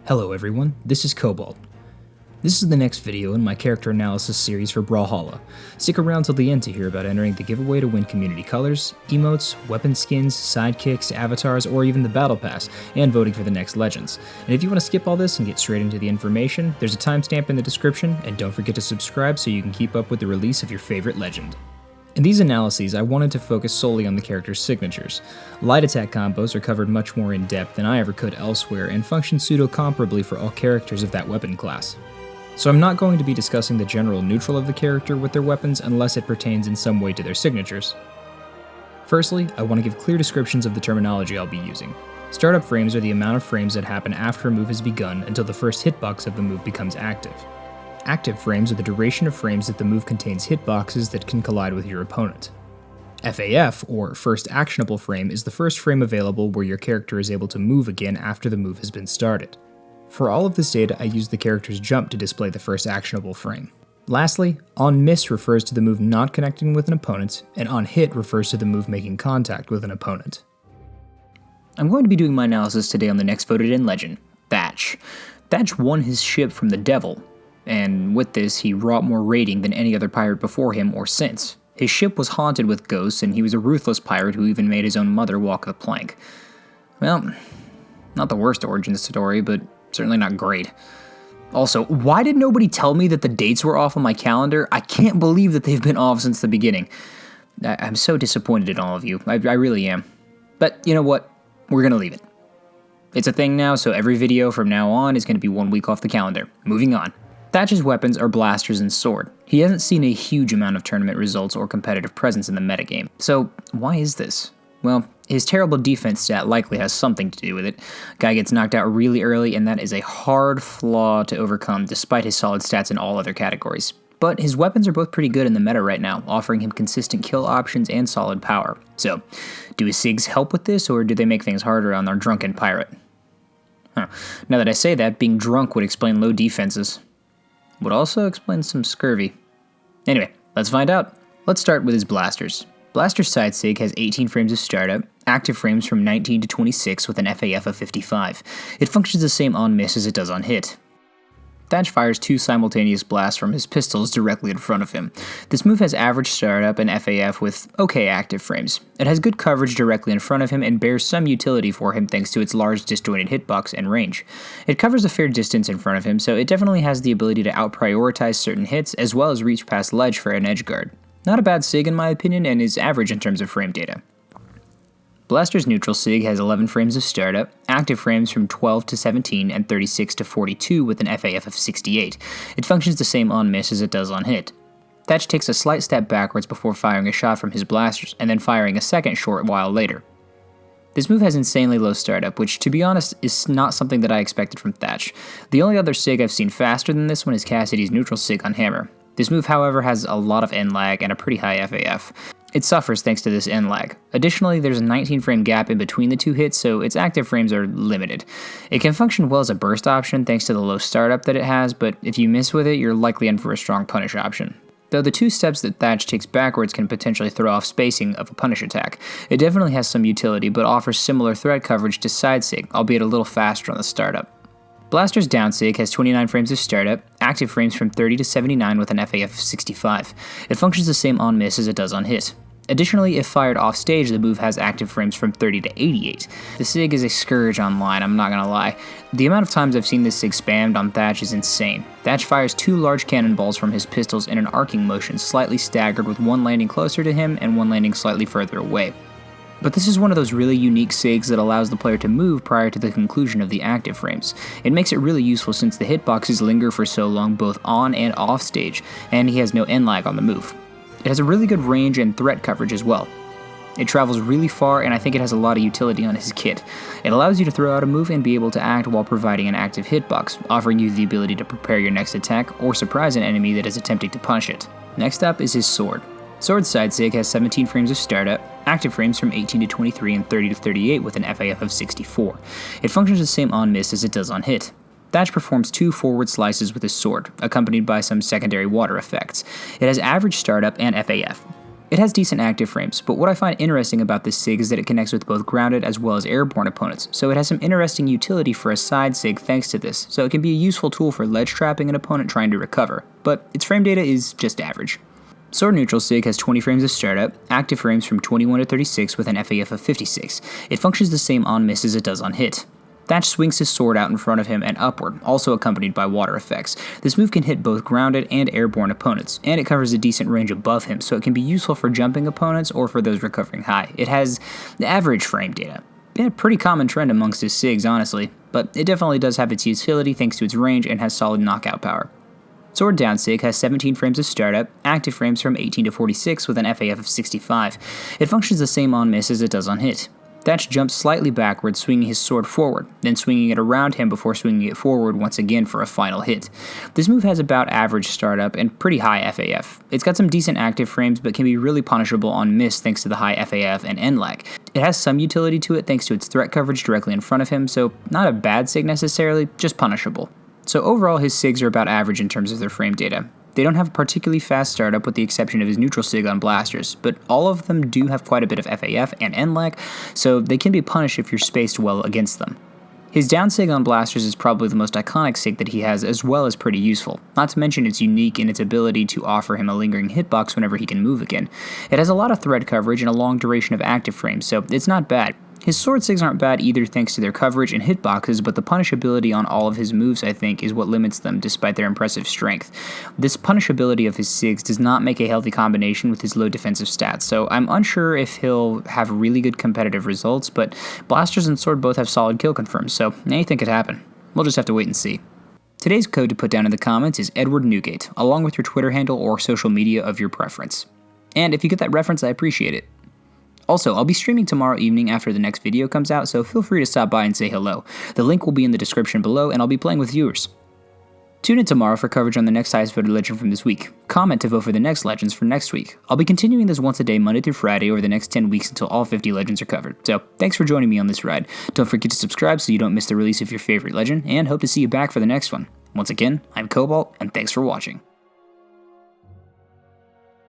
Hello everyone, this is Cobalt. This is the next video in my character analysis series for Brawlhalla. Stick around till the end to hear about entering the giveaway to win community colors, emotes, weapon skins, sidekicks, avatars, or even the battle pass, and voting for the next legends. And if you want to skip all this and get straight into the information, there's a timestamp in the description, and don't forget to subscribe so you can keep up with the release of your favorite legend. In these analyses, I wanted to focus solely on the character's signatures. Light attack combos are covered much more in depth than I ever could elsewhere and function pseudo-comparably for all characters of that weapon class. So I'm not going to be discussing the general neutral of the character with their weapons unless it pertains in some way to their signatures. Firstly, I want to give clear descriptions of the terminology I'll be using. Startup frames are the amount of frames that happen after a move has begun until the first hitbox of the move becomes active. Active frames are the duration of frames that the move contains hitboxes that can collide with your opponent. FAF, or First Actionable Frame, is the first frame available where your character is able to move again after the move has been started. For all of this data, I use the character's jump to display the first actionable frame. Lastly, On Miss refers to the move not connecting with an opponent, and On Hit refers to the move making contact with an opponent. I'm going to be doing my analysis today on the next voted in legend, Thatch. Thatch won his ship from the Devil, and with this, he wrought more raiding than any other pirate before him or since. His ship was haunted with ghosts, and he was a ruthless pirate who even made his own mother walk the plank. Well, not the worst origin story, but certainly not great. Also, why did nobody tell me that the dates were off on my calendar? I can't believe that they've been off since the beginning. I'm so disappointed in all of you. I really am. But you know what? We're gonna leave it. It's a thing now, so every video from now on is gonna be 1 week off the calendar. Moving on. Thatch's weapons are blasters and sword. He hasn't seen a huge amount of tournament results or competitive presence in the metagame. So why is this? Well, his terrible defense stat likely has something to do with it. Guy gets knocked out really early, and that is a hard flaw to overcome despite his solid stats in all other categories. But his weapons are both pretty good in the meta right now, offering him consistent kill options and solid power. So, do his SIGs help with this, or do they make things harder on our drunken pirate? Now that I say that, being drunk would explain low defenses. Would also explain some scurvy. Anyway, let's find out. Let's start with his blasters. Blaster's side sig has 18 frames of startup, active frames from 19 to 26 with an FAF of 55. It functions the same on miss as it does on hit. Thatch fires 2 simultaneous blasts from his pistols directly in front of him. This move has average startup and FAF with okay active frames. It has good coverage directly in front of him and bears some utility for him thanks to its large disjointed hitbox and range. It covers a fair distance in front of him, so it definitely has the ability to out-prioritize certain hits as well as reach past ledge for an edge guard. Not a bad SIG in my opinion, and is average in terms of frame data. Blaster's neutral SIG has 11 frames of startup, active frames from 12 to 17, and 36 to 42 with an FAF of 68. It functions the same on miss as it does on hit. Thatch takes a slight step backwards before firing a shot from his blasters, and then firing a second short while later. This move has insanely low startup, which to be honest is not something that I expected from Thatch. The only other SIG I've seen faster than this one is Cassidy's neutral SIG on Hammer. This move, however, has a lot of end lag and a pretty high FAF. It suffers thanks to this end lag. Additionally, there's a 19 frame gap in between the 2 hits, so its active frames are limited. It can function well as a burst option thanks to the low startup that it has, but if you miss with it, you're likely in for a strong punish option. Though the 2 steps that Thatch takes backwards can potentially throw off spacing of a punish attack, it definitely has some utility, but offers similar threat coverage to side sig, albeit a little faster on the startup. Blaster's down sig has 29 frames of startup, active frames from 30 to 79 with an FAF of 65. It functions the same on miss as it does on hit. Additionally, if fired off stage, the move has active frames from 30 to 88. The SIG is a scourge online, I'm not gonna lie. The amount of times I've seen this SIG spammed on Thatch is insane. Thatch fires 2 large cannonballs from his pistols in an arcing motion, slightly staggered with one landing closer to him and one landing slightly further away. But this is one of those really unique SIGs that allows the player to move prior to the conclusion of the active frames. It makes it really useful since the hitboxes linger for so long both on and off stage, and he has no end lag on the move. It has a really good range and threat coverage as well. It travels really far, and I think it has a lot of utility on his kit. It allows you to throw out a move and be able to act while providing an active hitbox, offering you the ability to prepare your next attack or surprise an enemy that is attempting to punish it. Next up is his sword. Sword's side sig has 17 frames of startup, active frames from 18 to 23 and 30 to 38 with an FAF of 64. It functions the same on miss as it does on hit. Thatch performs 2 forward slices with his sword, accompanied by some secondary water effects. It has average startup and FAF. It has decent active frames, but what I find interesting about this SIG is that it connects with both grounded as well as airborne opponents, so it has some interesting utility for a side SIG thanks to this, so it can be a useful tool for ledge trapping an opponent trying to recover, but its frame data is just average. Sword neutral SIG has 20 frames of startup, active frames from 21 to 36 with an FAF of 56. It functions the same on miss as it does on hit. Thatch swings his sword out in front of him and upward, also accompanied by water effects. This move can hit both grounded and airborne opponents, and it covers a decent range above him, so it can be useful for jumping opponents or for those recovering high. It has average frame data. Yeah, pretty common trend amongst his SIGs, honestly, but it definitely does have its utility thanks to its range and has solid knockout power. Sword down SIG has 17 frames of startup, active frames from 18 to 46 with an FAF of 65. It functions the same on miss as it does on hit. Thatch jumps slightly backwards, swinging his sword forward, then swinging it around him before swinging it forward once again for a final hit. This move has about average startup and pretty high FAF. It's got some decent active frames, but can be really punishable on miss thanks to the high FAF and end lag. It has some utility to it thanks to its threat coverage directly in front of him, so not a bad SIG necessarily, just punishable. So overall, his SIGs are about average in terms of their frame data. They don't have a particularly fast startup with the exception of his neutral SIG on blasters, but all of them do have quite a bit of FAF and end lag, so they can be punished if you're spaced well against them. His down SIG on blasters is probably the most iconic SIG that he has, as well as pretty useful, not to mention it's unique in its ability to offer him a lingering hitbox whenever he can move again. It has a lot of thread coverage and a long duration of active frames, so it's not bad. His sword SIGs aren't bad either thanks to their coverage and hitboxes, but the punishability on all of his moves, I think, is what limits them despite their impressive strength. This punishability of his SIGs does not make a healthy combination with his low defensive stats, so I'm unsure if he'll have really good competitive results, but blasters and sword both have solid kill confirms, so anything could happen. We'll just have to wait and see. Today's code to put down in the comments is Edward Newgate, along with your Twitter handle or social media of your preference. And if you get that reference, I appreciate it. Also, I'll be streaming tomorrow evening after the next video comes out, so feel free to stop by and say hello. The link will be in the description below, and I'll be playing with viewers. Tune in tomorrow for coverage on the next highest voted legend from this week. Comment to vote for the next legends for next week. I'll be continuing this once a day Monday through Friday over the next 10 weeks until all 50 legends are covered. So, thanks for joining me on this ride. Don't forget to subscribe so you don't miss the release of your favorite legend, and hope to see you back for the next one. Once again, I'm Cobalt, and thanks for watching.